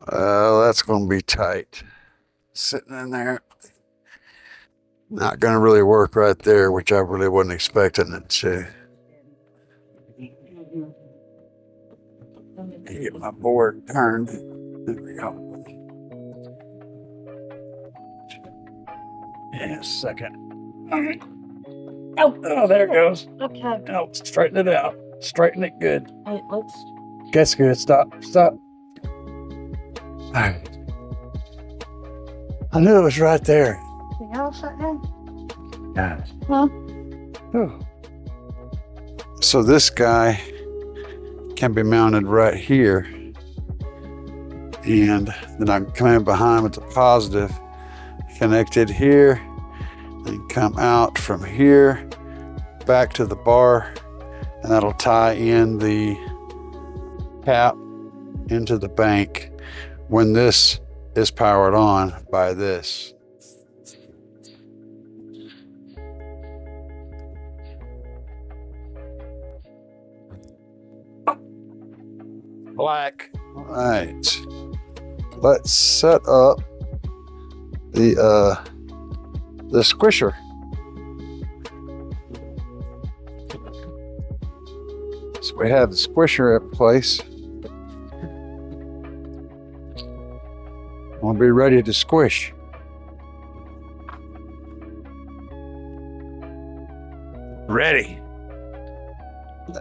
That's going to be tight. Sitting in there. Not going to really work right there, which I really wasn't expecting it to. Get my board turned. There we go. Yeah, a second. All right. Oh, there it goes. Okay. Oh, straighten it out. Straighten it good. Wait, let's. That's good. Stop. All right. I knew it was right there. Anything else right now? Got it. Huh? Oh. So this guy can be mounted right here. And then I can come in behind with the positive connected here and come out from here back to the bar, and that'll tie in the cap into the bank when this is powered on by this. Black. All right. Let's set up the squisher. So we have the squisher in place. We'll be ready to squish. Ready.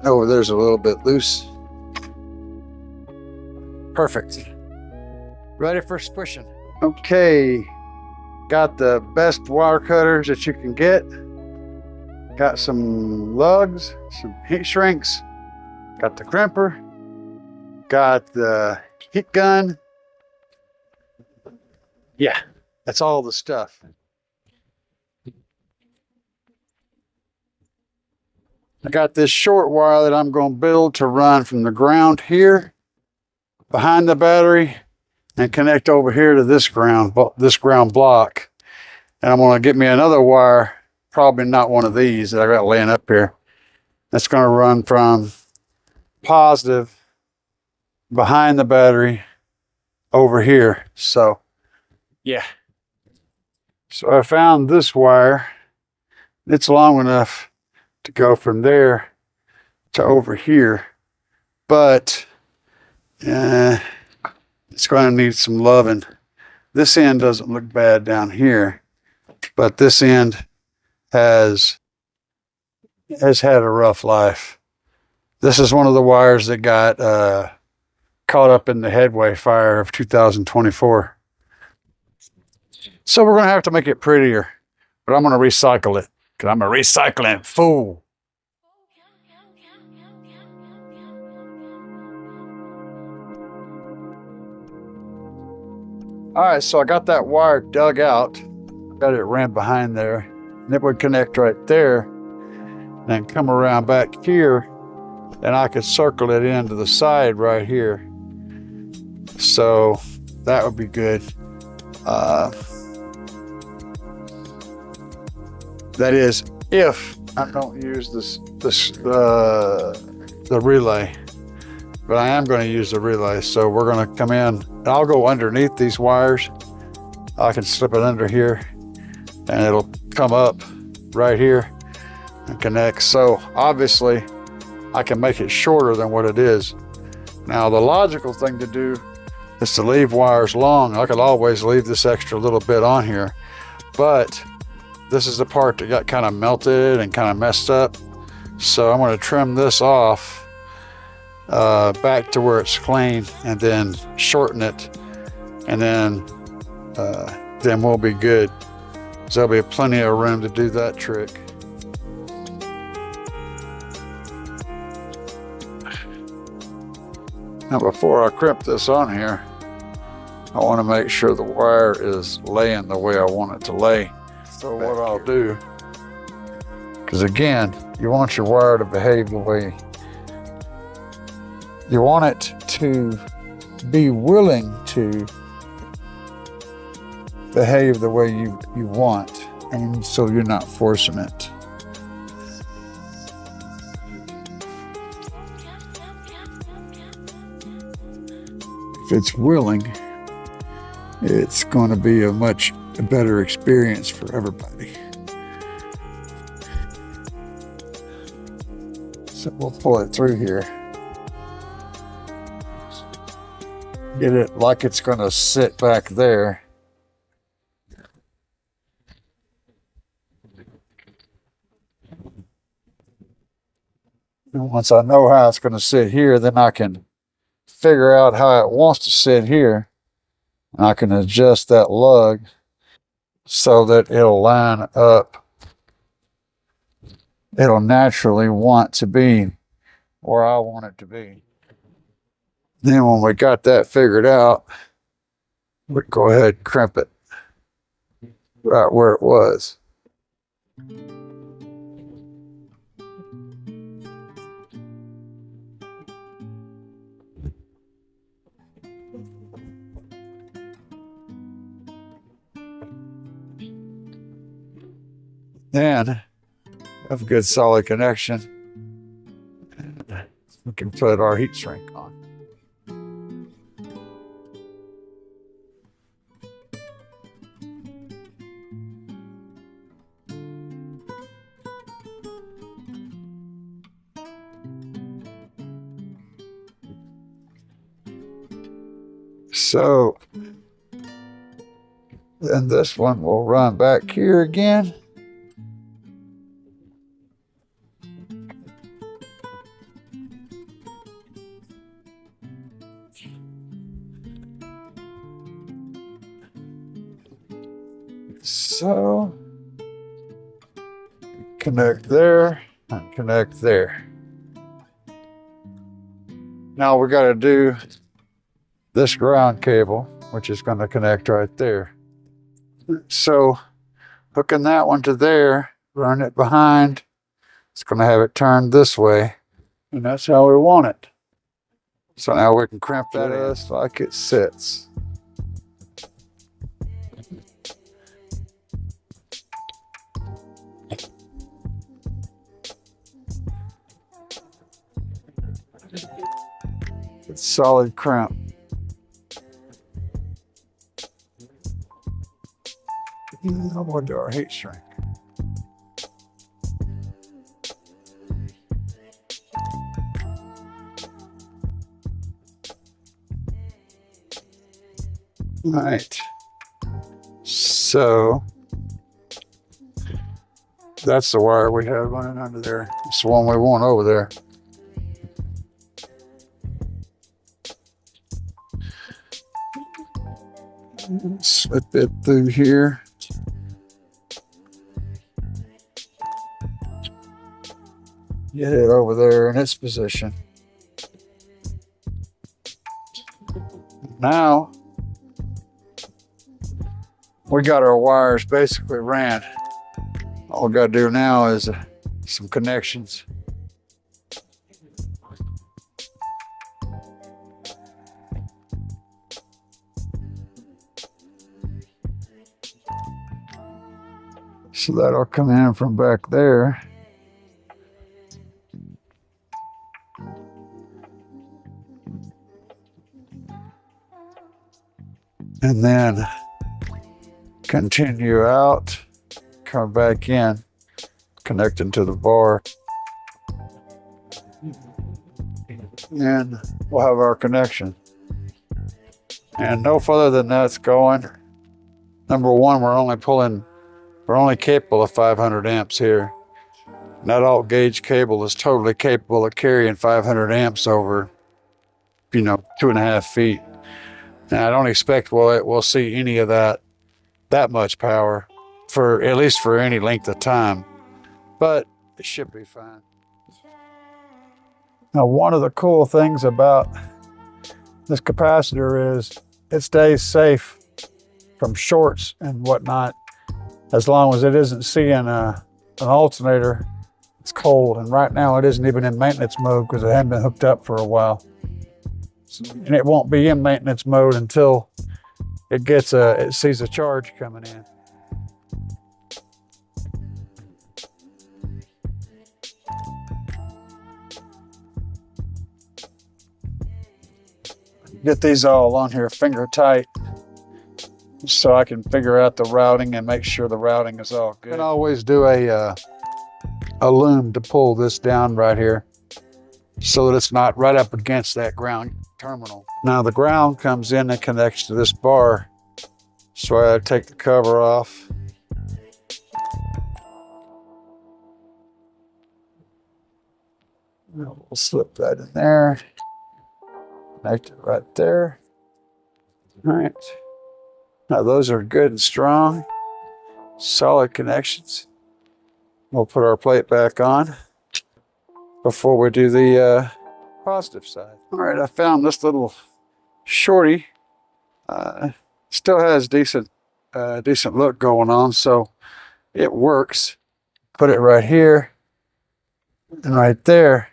Over there's a little bit loose. Perfect. Ready for squishing. Okay. Got the best wire cutters that you can get. Got some lugs, some heat shrinks. Got the crimper. Got the heat gun. Yeah, that's all the stuff. I got this short wire that I'm going to build to run from the ground here behind the battery and connect over here to this ground block. And I'm going to get me another wire, probably not one of these that I got laying up here. That's going to run from positive behind the battery over here. So yeah. So I found this wire. It's long enough to go from there to over here, but it's going to need some loving. This end doesn't look bad down here, but this end has had a rough life. This is one of the wires that got caught up in the headway fire of 2024. So we're going to have to make it prettier, but I'm going to recycle it because I'm a recycling fool. All right, so I got that wire dug out, got it ran behind there, and it would connect right there, and then come around back here, and I could circle it into the side right here. So that would be good. That is, if I don't use the relay, but I am going to use the relay. So we're going to come in, and I'll go underneath these wires. I can slip it under here, and it'll come up right here and connect. So obviously, I can make it shorter than what it is. Now, the logical thing to do is to leave wires long. I could always leave this extra little bit on here, but this is the part that got kind of melted and kind of messed up. So I'm going to trim this off back to where it's clean, and then shorten it, and then we'll be good. So there'll be plenty of room to do that trick. Now, before I crimp this on here, I want to make sure the wire is laying the way I want it to lay. So what I'll do, because again, you want your wire to behave the way you want it to be willing to behave the way you want, and so you're not forcing it. If it's willing, it's going to be a much better experience for everybody. So we'll pull it through here. Get it like it's going to sit back there. And once I know how it's going to sit here, then I can figure out how it wants to sit here. And I can adjust that lug so that it'll line up. It'll naturally want to be where I want it to be. Then when we got that figured out, we go ahead and crimp it right where it was. Then have a good solid connection. And we can put our heat shrink on. So then this one will run back here again. So connect there and connect there. Now we got to do this ground cable, which is going to connect right there. So hooking that one to there, run it behind, it's going to have it turned this way, and that's how we want it. So now we can crimp that just like it sits. It's solid crimp. Now we'll do our heat shrink. All right. So that's the wire we have running under there. It's the one we want over there. Slip it through here. Get it over there in its position. Now we got our wires basically ran. All we got to do now is some connections. So that'll come in from back there. And then continue out, come back in, connecting to the bar. And we'll have our connection. And no further than that's going. Number one, we're only capable of 500 amps here. And that alt gauge cable is totally capable of carrying 500 amps over, 2.5 feet. And I don't expect we'll see any of that much power for at least for any length of time, but it should be fine. Now, one of the cool things about this capacitor is it stays safe from shorts and whatnot as long as it isn't seeing an alternator. It's cold, and right now it isn't even in maintenance mode because it hadn't been hooked up for a while. And it won't be in maintenance mode until it sees a charge coming in. Get these all on here finger tight. so I can figure out the routing and make sure the routing is all good. I can always do a loom to pull this down right here so that it's not right up against that ground terminal. Now the ground comes in and connects to this bar, so I take the cover off. We'll slip that in there, connect it right there. All right, now those are good and strong, solid connections. We'll put our plate back on before we do the positive side. All right, I found this little shorty. Still has decent look going on, so it works. Put it right here and right there.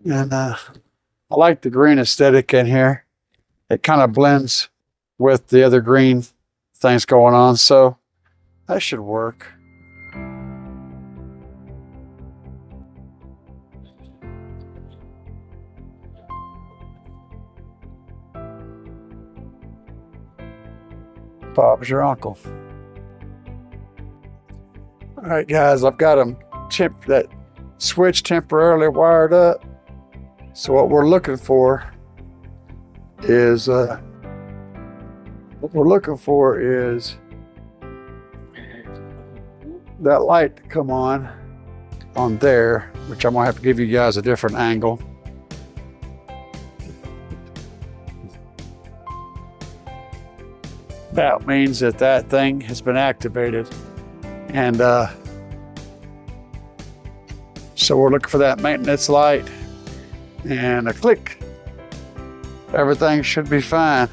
And I like the green aesthetic in here. It kind of blends with the other green things going on, so that should work. Bob's your uncle. All right, guys, I've got that switch temporarily wired up. So what we're looking for is that light to come on there, which I'm gonna have to give you guys a different angle. That means that thing has been activated. And so we're looking for that maintenance light and a click. Everything should be fine.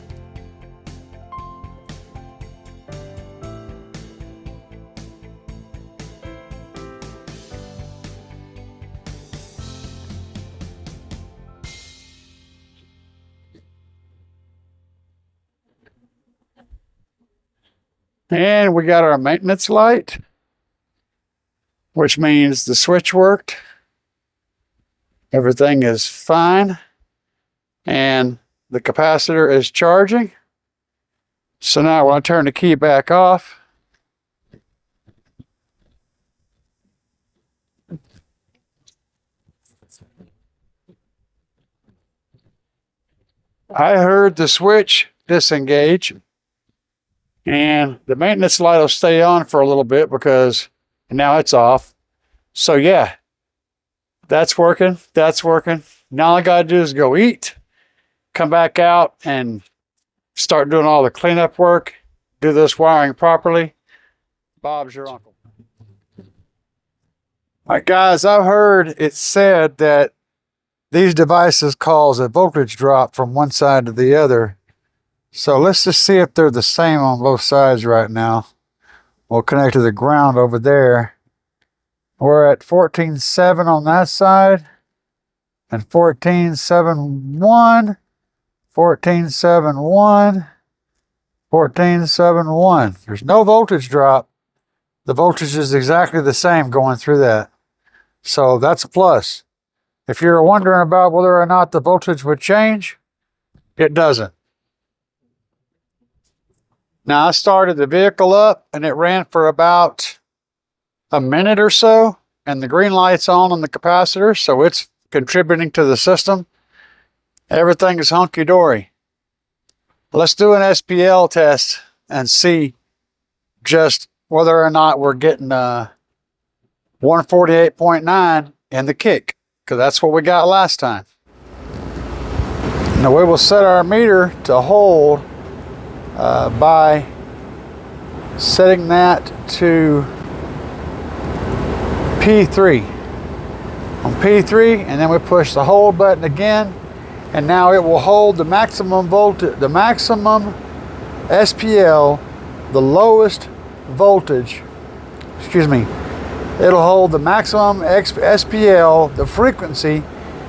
And we got our maintenance light, which means the switch worked. Everything is fine. And the capacitor is charging. So now when I turn the key back off, I heard the switch disengage. And the maintenance light will stay on for a little bit because now it's off. So yeah, that's working. That's working. Now all I got to do is go eat, come back out and start doing all the cleanup work, do this wiring properly. Bob's your uncle. All right, guys, I've heard it said that these devices cause a voltage drop from one side to the other. So let's just see if they're the same on both sides right now. We'll connect to the ground over there. We're at 14.7 on that side and 14.71, 14.71, 14.71. There's no voltage drop. The voltage is exactly the same going through that. So that's a plus. If you're wondering about whether or not the voltage would change, it doesn't. Now I started the vehicle up and it ran for about a minute or so and the green light's on the capacitor, so it's contributing to the system. Everything is hunky-dory. Let's do an SPL test and see just whether or not we're getting 148.9 in the kick, because that's what we got last time. Now we will set our meter to hold by setting that to P3. On P3, and then we push the hold button again, and now it will hold the maximum voltage, the maximum SPL, the lowest voltage, excuse me, it'll hold the maximum SPL, the frequency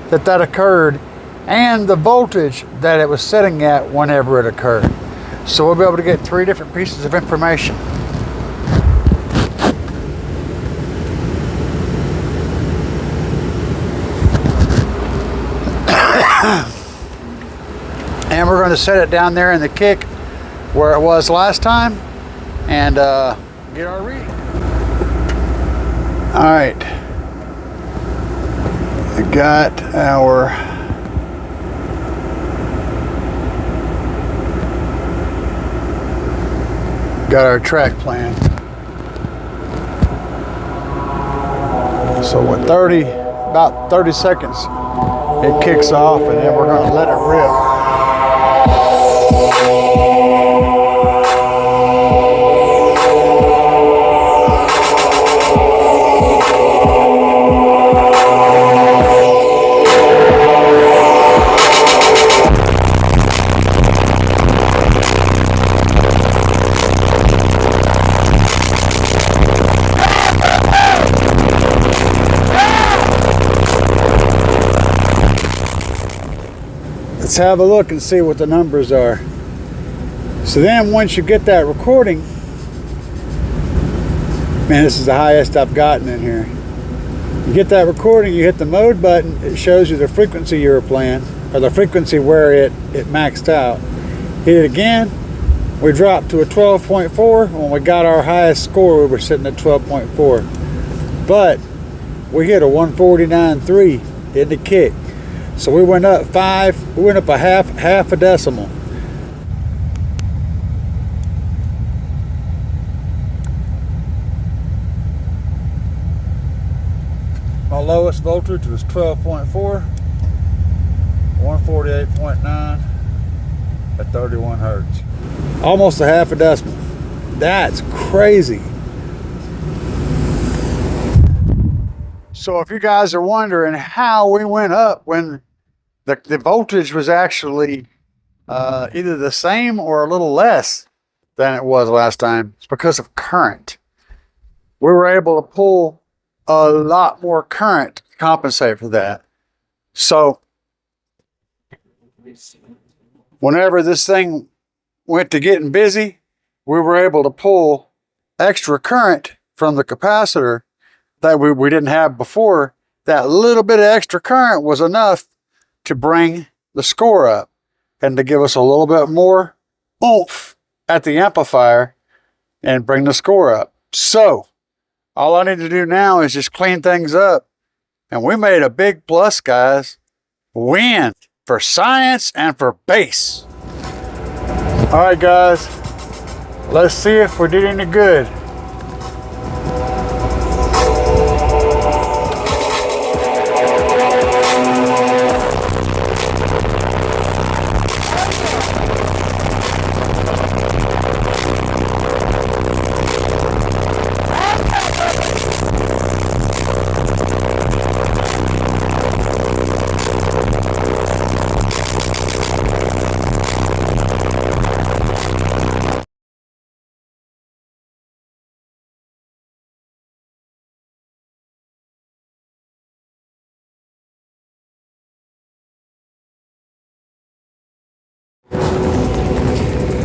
that occurred, and the voltage that it was setting at whenever it occurred. So we'll be able to get 3 different pieces of information. And we're going to set it down there in the kick where it was last time and get our reading. All right, I got our track plan. So with about 30 seconds, it kicks off, and then we're gonna let it rip. Let's have a look and see what the numbers are. So then once you get that recording, man, this is the highest I've gotten in here. You get that recording, you hit the mode button, it shows you the frequency you were playing, or the frequency where it maxed out. Hit it again, we dropped to a 12.4. When we got our highest score, we were sitting at 12.4. But we hit a 149.3 in the kick. So we went up a half a decimal. My lowest voltage was 12.4, 148.9 at 31 hertz. Almost a half a decimal. That's crazy. So if you guys are wondering how we went up when the voltage was actually either the same or a little less than it was last time, it's because of current. We were able to pull a lot more current to compensate for that. So whenever this thing went to getting busy, we were able to pull extra current from the capacitor that we didn't have before. That little bit of extra current was enough to bring the score up and to give us a little bit more oomph at the amplifier and bring the score up. So all I need to do now is just clean things up, and we made a big plus, guys. Win for science and for bass. All right, guys, let's see if we did any good.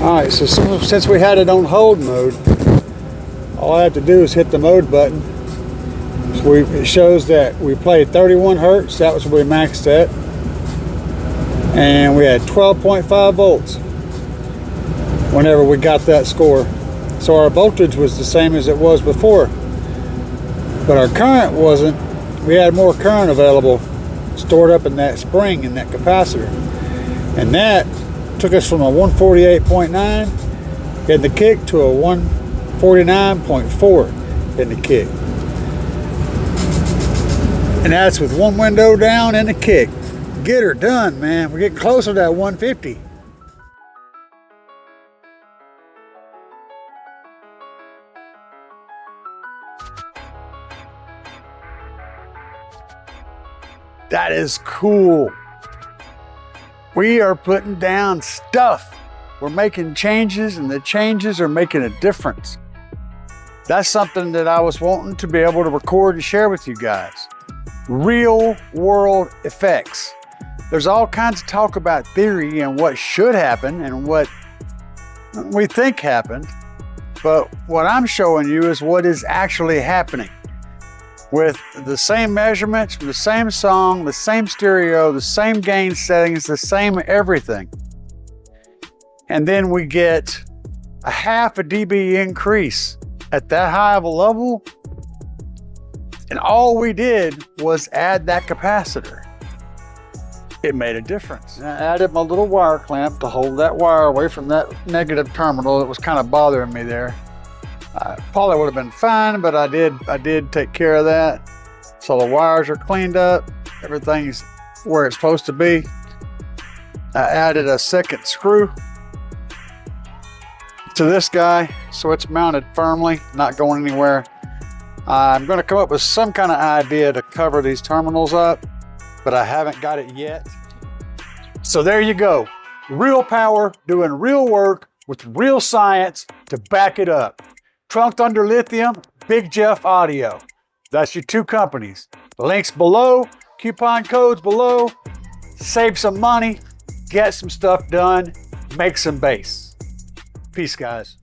Alright, so since we had it on hold mode, all I have to do is hit the mode button. So it shows that we played 31 hertz, that was where we maxed at. And we had 12.5 volts whenever we got that score. So our voltage was the same as it was before. But our current wasn't. We had more current available stored up in that spring, in that capacitor. And that took us from a 148.9 in the kick to a 149.4 in the kick. And that's with one window down in the kick. Get her done, man. We're getting closer to that 150. That is cool. We are putting down stuff. We're making changes, and the changes are making a difference. That's something that I was wanting to be able to record and share with you guys. Real world effects. There's all kinds of talk about theory and what should happen and what we think happened. But what I'm showing you is what is actually happening. With the same measurements, the same song, the same stereo, the same gain settings, the same everything. And then we get a half a dB increase at that high of a level. And all we did was add that capacitor. It made a difference. I added my little wire clamp to hold that wire away from that negative terminal that was kind of bothering me there. Probably would have been fine, but I did take care of that. So the wires are cleaned up. Everything's where it's supposed to be. I added a second screw to this guy, so it's mounted firmly, not going anywhere. I'm going to come up with some kind of idea to cover these terminals up, but I haven't got it yet. So there you go. Real power doing real work with real science to back it up. Trunked under lithium, Big Jeff Audio. That's your two companies. Links below, coupon codes below. Save some money, get some stuff done, make some bass. Peace, guys.